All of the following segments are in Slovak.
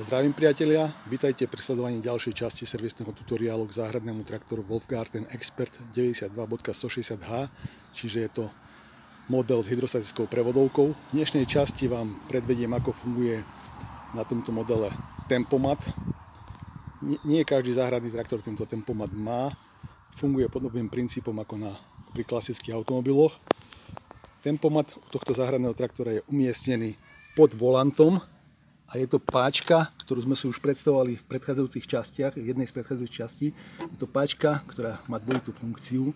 Zdravím priatelia, vítajte pri sledovaní ďalšej časti servisného tutoriálu k záhradnému traktoru Wolfgarten Expert 92.160H, čiže je to model s hydrostatickou prevodovkou. V dnešnej časti vám predvediem, ako funguje na tomto modele tempomat. Nie každý záhradný traktor tento tempomat má, funguje podobným princípom ako pri klasických automobiloch. Tempomat tohto záhradného traktora je umiestnený pod volantom. A je to páčka, ktorú sme si už predstavovali v predchádzajúcich častiach, v jednej z predchádzajúcich častí. Je to páčka, ktorá má dvojitú funkciu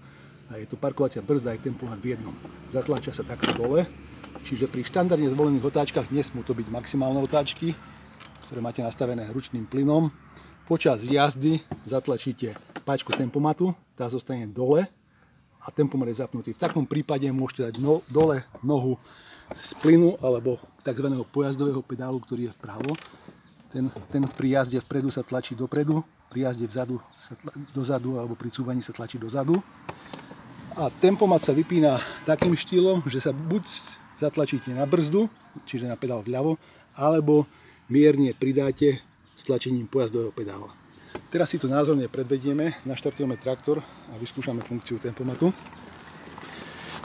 a je to parkovacia brzda aj tempomat v jednom. Zatlačia sa takto dole, čiže pri štandardne zvolených otáčkach nesmú to byť maximálne otáčky, ktoré máte nastavené ručným plynom. Počas jazdy zatlačíte páčku tempomatu, tá zostane dole a tempomat je zapnutý. V takom prípade môžete dať dole nohu z plynu alebo tzv. Pojazdového pedálu, ktorý je vpravo. Ten pri jazde vpredu sa tlačí dopredu, pri jazde vzadu sa dozadu alebo pri cúvaní sa tlačí dozadu. A tempomat sa vypína takým štýlom, že sa buď zatlačíte na brzdu, čiže na pedál vľavo, alebo mierne pridáte stlačením pojazdového pedála. Teraz si to názorne predvedieme, naštartujeme traktor a vyskúšame funkciu tempomatu.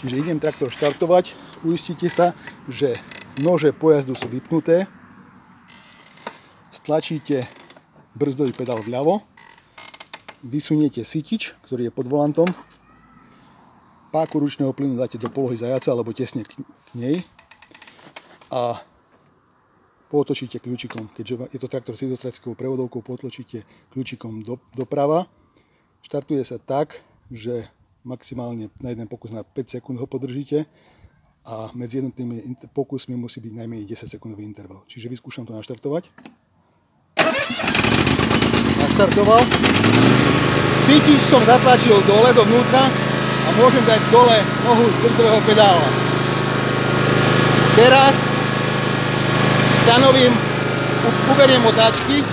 Čiže idem traktor štartovať, uistite sa, že nože pojazdu sú vypnuté, stlačíte brzdový pedál vľavo, vysuniete sytič, ktorý je pod volantom, páku ručného plynu dáte do polohy zajaca alebo tesne k nej a pootočíte kľúčikom, keďže je to traktor s hydrostatickou prevodovkou, potlačíte kľúčikom doprava. Štartuje sa tak, že maximálne na jeden pokus na 5 sekúnd ho podržíte a medzi jednotnými pokusmi musí byť najmenej 10 sekundový interval. Čiže vyskúšam to naštartovať. Naštartoval. Sytič som zatlačil dole dovnútra a môžem dať dole nohu z brzdového pedála. Teraz stanovím, uberiem otáčky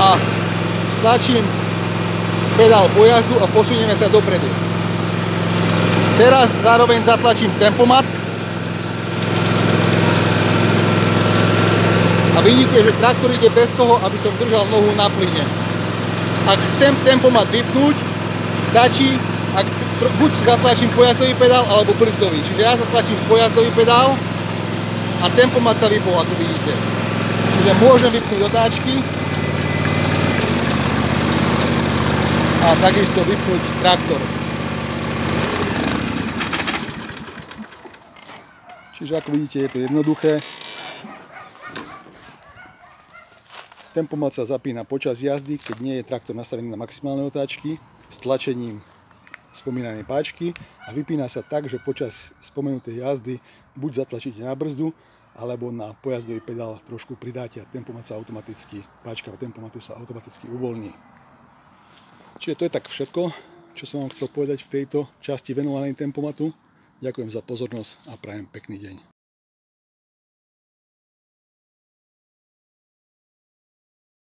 a stlačím pedál pojazdu a posunieme sa dopredu. Teraz zároveň zatlačím tempomat a vidíte, že traktor ide bez toho, aby som držal nohu na plyne. Ak chcem tempomat vypnúť, stačí, buď zatlačím pojazdový pedál alebo brzdový. Čiže ja zatlačím pojazdový pedál a tempomat sa vypol, ako vidíte. Čiže môžem vypnúť otáčky a takisto vypnúť traktor. Čiže ako vidíte, je to jednoduché. Tempomat sa zapína počas jazdy, keď nie je traktor nastavený na maximálne otáčky, s tlačením spomínanej páčky a vypína sa tak, že počas spomenutej jazdy buď zatlačíte na brzdu, alebo na pojazdový pedál trošku pridáte a tempomat sa automaticky, páčka tempomatu sa automaticky uvoľní. Čiže to je tak všetko, čo som vám chcel povedať v tejto časti venovanej tempomatu. Ďakujem za pozornosť a prajem pekný deň.